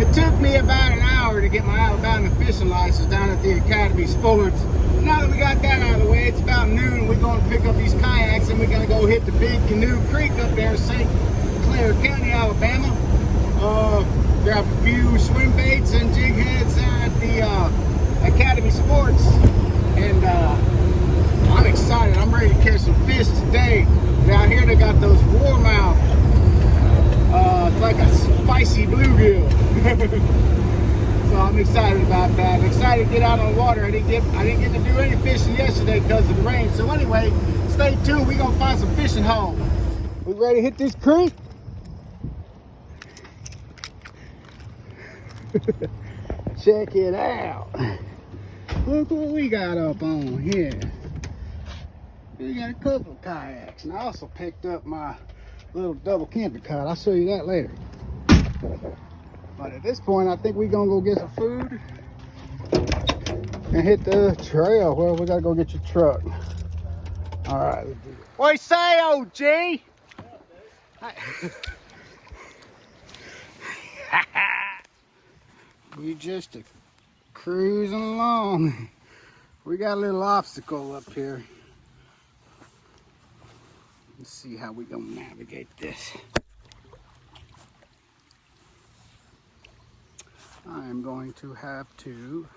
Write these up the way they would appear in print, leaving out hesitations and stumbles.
It took me about an hour to get my Alabama fishing license down at the Academy Sports. Now that we got that out of the way, it's about noon. We're going to pick up these kayaks and we're going to go hit the Big Canoe Creek up there in St. Clair County, Alabama. Grab a few swim baits and jig heads at the Academy Sports. And I'm excited. I'm ready to catch some fish today. Down here they got those warmouth. It's like a spicy bluegill. So I'm excited about that. I'm excited to get out on the water. I didn't get to do any fishing yesterday because of the rain. So anyway, stay tuned. We're gonna find some fishing holes. We ready to hit this creek? Check it out. Look what we got up on here. We got a couple of kayaks, and I also picked up my little double camper cot. I'll show you that later. But at this point, I think we're gonna go get some food and hit the trail. Well, we gotta go get your truck. All right, let's do it. What you say, OG? We just cruising along. We got a little obstacle up here. Let's see how we gonna navigate this. I'm going to have to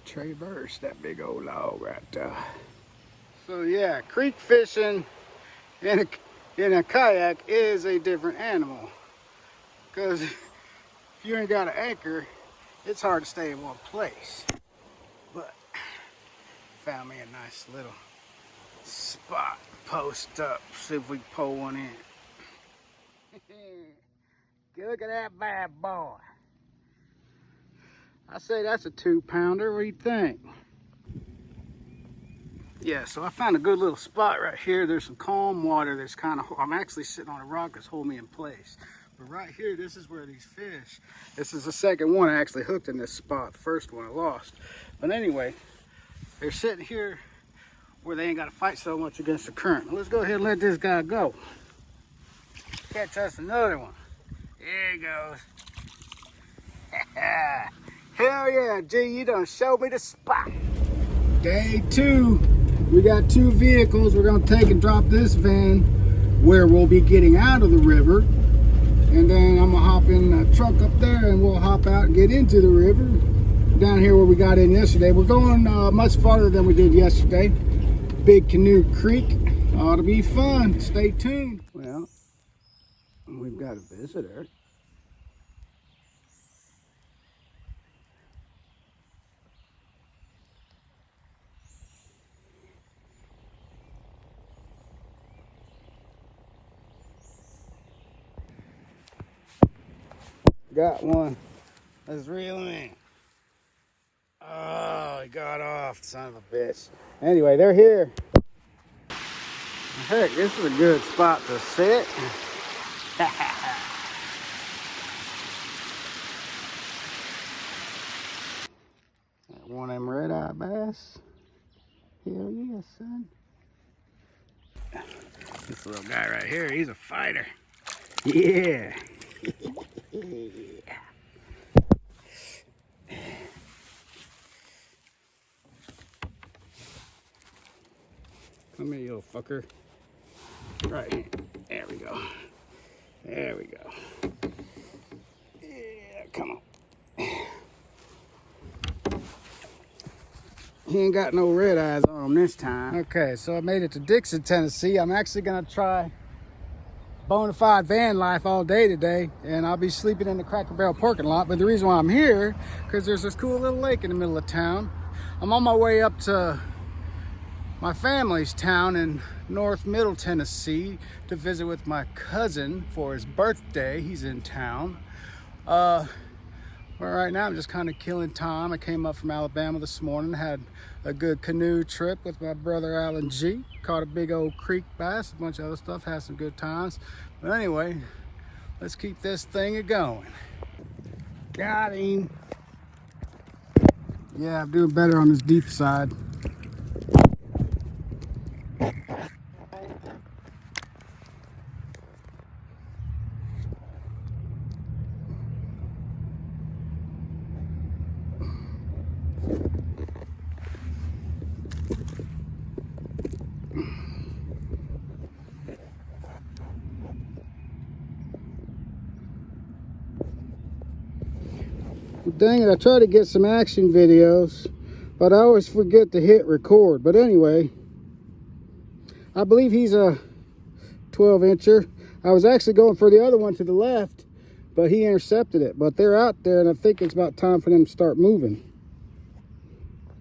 traverse that big old log right there. So yeah, creek fishing in a kayak is a different animal. Because if you ain't got an anchor, it's hard to stay in one place. But found me a nice little spot. Post up, see if we can pull one in. Look at that bad boy. I say that's a 2-pounder. What do you think? Yeah, so I found a good little spot right here. There's some calm water that's kind of, I'm actually sitting on a rock that's holding me in place. But right here, this is where these fish, this is the second one I actually hooked in this spot. The first one I lost. But anyway, they're sitting here where they ain't got to fight so much against the current. Let's go ahead and let this guy go. Catch us another one. There he goes. Hell yeah, G, you done showed me the spot. Day 2, we got 2 vehicles. We're gonna take and drop this van where we'll be getting out of the river. And then I'm gonna hop in the truck up there and we'll hop out and get into the river. Down here where we got in yesterday. We're going much farther than we did yesterday. Big Canoe Creek. Ought to be fun. Stay tuned. Well, we've got a visitor. Got one. Let's reel him in. Oh, he got off, son of a bitch. Anyway, they're here. Heck, this is a good spot to sit. One of them red-eye bass. Hell yeah, son. This little guy right here, he's a fighter. Yeah. Come here, you little fucker. Right here. There we go. There we go. Yeah, come on. He ain't got no red eyes on him this time. Okay, so I made it to Dixon, Tennessee. I'm actually gonna try bonafide van life all day today, and I'll be sleeping in the Cracker Barrel parking lot. But the reason why I'm here, because there's this cool little lake in the middle of town. I'm on my way up to my family's town in North Middle Tennessee to visit with my cousin for his birthday. He's in town. Well, right now I'm just kind of killing time. I came up from Alabama this morning, had a good canoe trip with my brother Alan G. Caught a big old creek bass, a bunch of other stuff, had some good times. But anyway, let's keep this thing a-going. Got him. Yeah, I'm doing better on this deep side. Dang it, I try to get some action videos, but I always forget to hit record. But anyway, I believe he's a 12-incher. I was actually going for the other one to the left, but he intercepted it. But they're out there, and I think it's about time for them to start moving.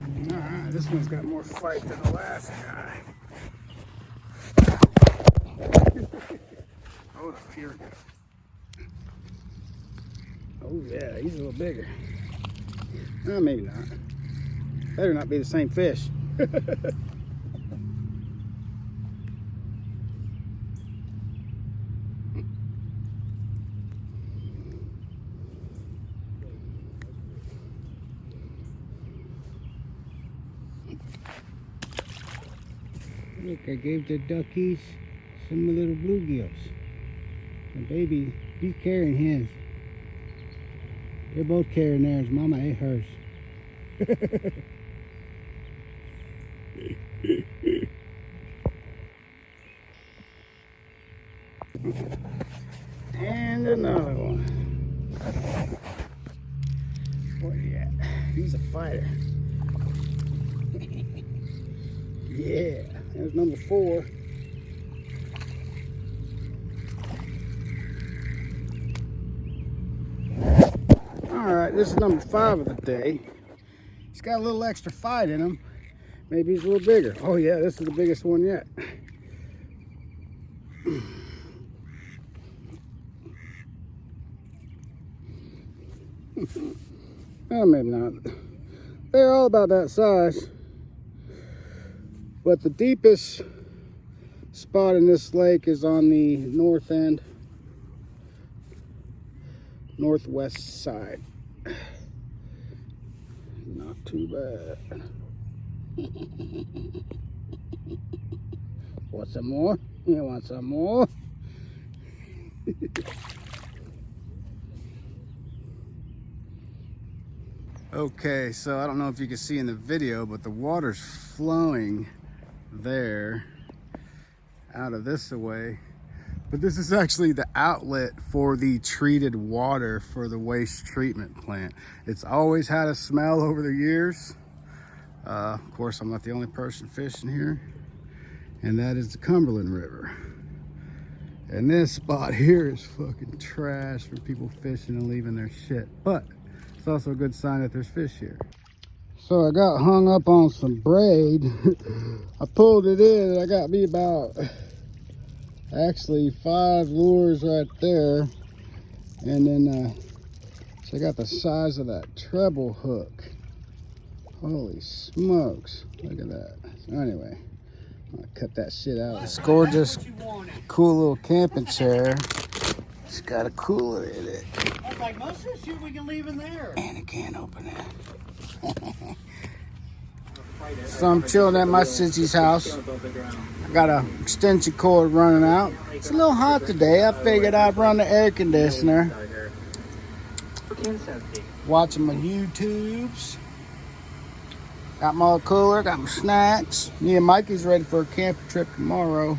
All right, this one's got more fight than the last guy. Oh, here we go. Oh yeah, he's a little bigger. Maybe not. Better not be the same fish. Look, I gave the duckies some little bluegills. And baby, he's carrying his. They're both carrying theirs. Mama ate hers. And another one. Where you at? He's a fighter. Yeah, there's number 4. All right, this is number 5 of the day. He's got a little extra fight in him. Maybe he's a little bigger. Oh yeah, this is the biggest one yet. Well, maybe not. They're all about that size. But the deepest spot in this lake is on the north end, northwest side. Not too bad. Want some more? You want some more? Okay, so I don't know if you can see in the video, but the water's flowing there out of this away. But this is actually the outlet for the treated water for the waste treatment plant. It's always had a smell over the years. Of course, I'm not the only person fishing here. And that is the Cumberland River. And this spot here is fucking trash for people fishing and leaving their shit. But it's also a good sign that there's fish here. So I got hung up on some braid. I pulled it in and I got me about actually 5 lures right there. And then so I got the size of that treble hook. Holy smokes, look at that. So anyway, I'm gonna cut that shit out. This gorgeous, cool little camping chair. It's got a cooler in it. I was like, most of the shit we can leave in there. And a can opener. So I'm chilling at my sissy's house. I got an extension cord running out. It's a little hot today. I figured I'd run the air conditioner. Watching my YouTubes. Got my cooler, got my snacks. Me and Mikey's ready for a camping trip tomorrow.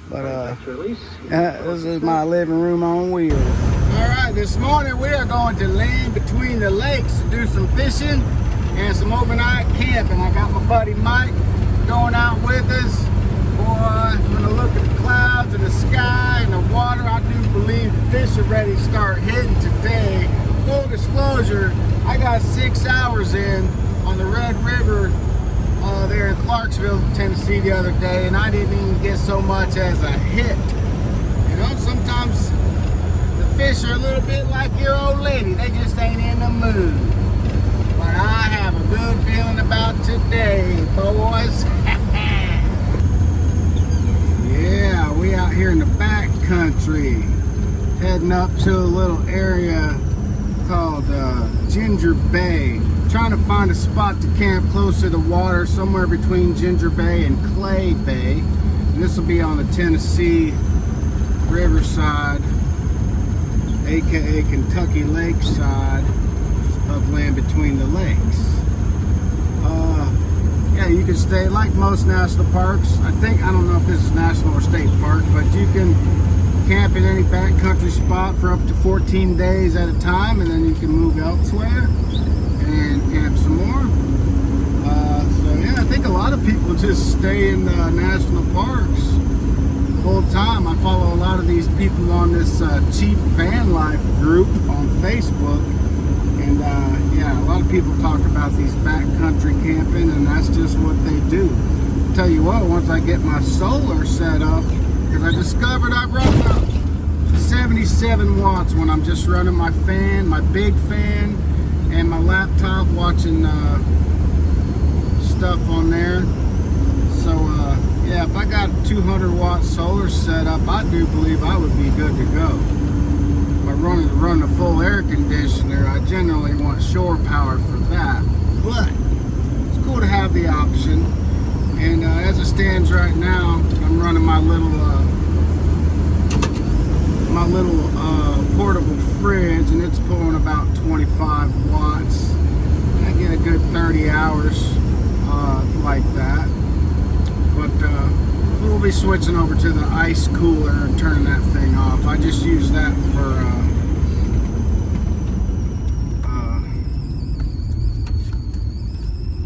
But this is my living room on wheels. All right, this morning we are going to land between the lakes to do some fishing and some overnight camping. I got my buddy Mike going out with us. Boy, from the look at the clouds and the sky and the water, I do believe the fish are ready to start hitting today. Full disclosure, I got 6 hours in on the Red River there in Clarksville, Tennessee the other day, and I didn't even get so much as a hit. You know, sometimes the fish are a little bit like your old lady. They just ain't in the mood. But I have a good feeling about today, boys. Yeah, we out here in the back country, heading up to a little area called Ginger Bay. Trying to find a spot to camp close to the water, somewhere between Ginger Bay and Clay Bay. And this will be on the Tennessee Riverside, aka Kentucky Lakeside of land between the lakes. Yeah, you can stay like most national parks. I don't know if this is national or state park, but you can camp in any backcountry spot for up to 14 days at a time, and then you can move elsewhere and camp some more. So yeah, I think a lot of people just stay in the national parks full time. I follow a lot of these people on this cheap van life group on Facebook, and yeah, a lot of people talk about these backcountry camping, and that's just what they do. I'll tell you what, once I get my solar set up, because I discovered I run about 77 watts when I'm just running my fan, my big fan, and my laptop, watching stuff on there. So yeah, if I got 200 watt solar set up, I do believe I would be good to go. If I run a full air conditioner, I generally want shore power for that, but it's cool to have the option. And as it stands right now, I'm running my little portable fridge, and it's pulling about 25 watts. I get a good 30 hours like that. But we'll be switching over to the ice cooler and turning that thing off. I just use that for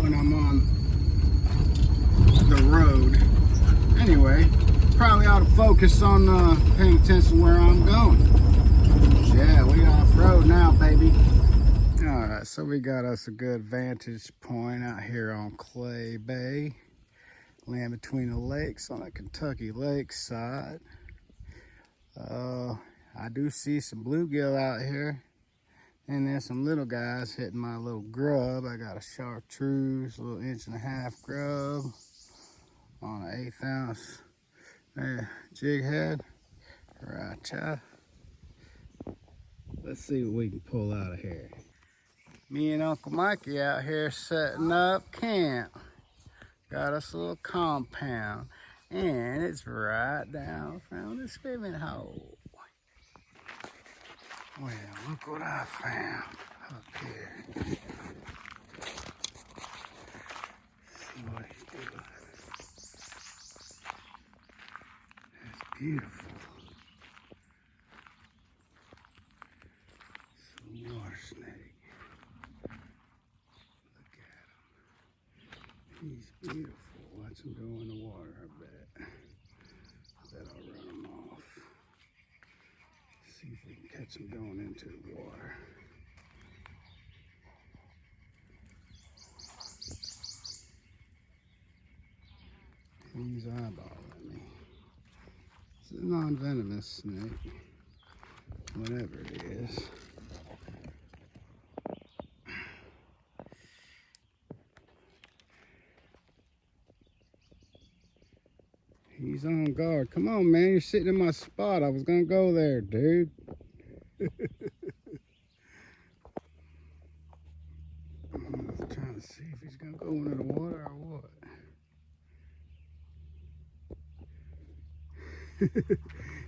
when I'm on the road. Anyway, probably ought to focus on paying attention where I'm going. Yeah, we off-road now, baby. Alright, so we got us a good vantage point out here on Clay Bay. Land between the lakes on the Kentucky lakeside. I do see some bluegill out here. And there's some little guys hitting my little grub. I got a chartreuse, a little 1.5-inch grub on an 1/8 ounce jig head. Right, child. Let's see what we can pull out of here. Me and Uncle Mikey out here setting up camp. Got us a little compound, and it's right down from the swimming hole. Well, look what I found up here. See what he's doing. That's beautiful. It's a water snake. Look at him. He's beautiful. Watch him go in the water, I bet. I'll run him off. See if we can catch him going into the water. He's eyeballing me. It's a non-venomous snake, whatever it is. He's on guard. Come on, man. You're sitting in my spot. I was going to go there, dude. I'm trying to see if he's going to go into the water or what.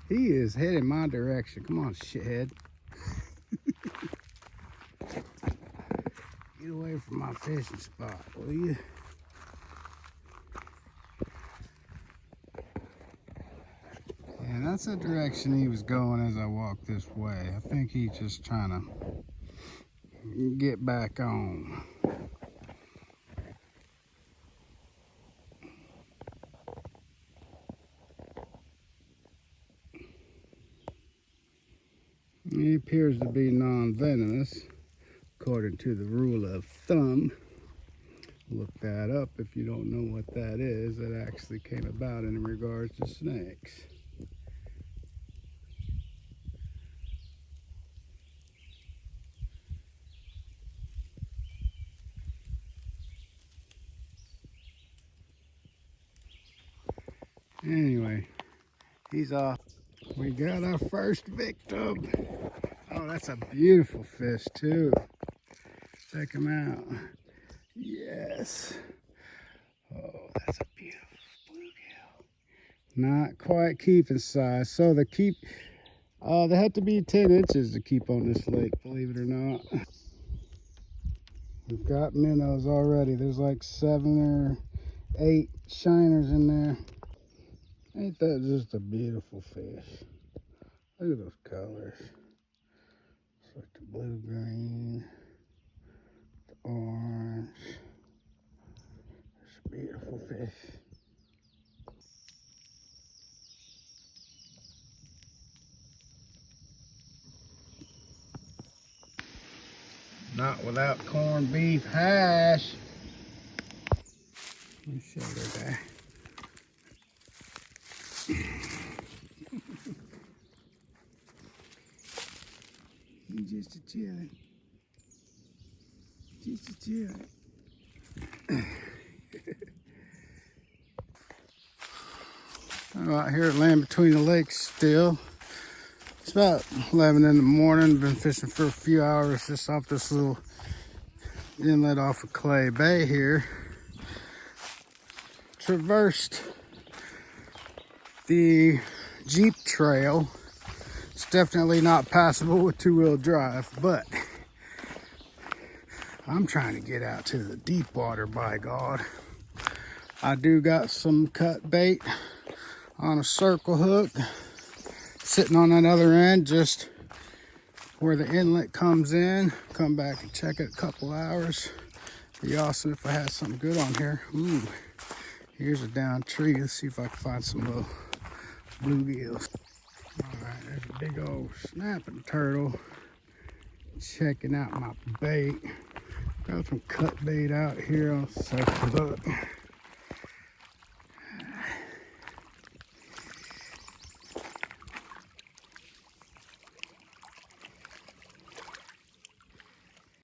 He is heading my direction. Come on, shithead. Get away from my fishing spot, will you? And that's the direction he was going as I walked this way. I think he's just trying to get back on. He appears to be non-venomous, according to the rule of thumb. Look that up if you don't know what that is. That actually came about in regards to snakes. Anyway, he's off. We got our first victim. Oh, that's a beautiful fish too. Check him out. Yes. Oh, that's a beautiful bluegill. Not quite keeping size. So they have to be 10 inches to keep on this lake, believe it or not. We've got minnows already. There's like 7 or 8 shiners in there. Ain't that just a beautiful fish? Look at those colors. It's like the blue-green, the orange. It's a beautiful fish. Not without corned beef hash. Let me show you that. He's just a chillin'. Just a chillin'. I'm out here at Land Between the Lakes still. It's about 11 in the morning. Been fishing for a few hours just off this little inlet off of Clay Bay here. Traversed the Jeep trail. It's definitely not passable with two-wheel drive, but I'm trying to get out to the deep water, by God. I do got some cut bait on a circle hook sitting on that other end, just where the inlet comes in. Come back and check it a couple hours. Be awesome if I had something good on here. Ooh, here's a down tree. Let's see if I can find some little bluegills. All right, there's a big old snapping turtle checking out my bait. Got some cut bait out here on the circle hook.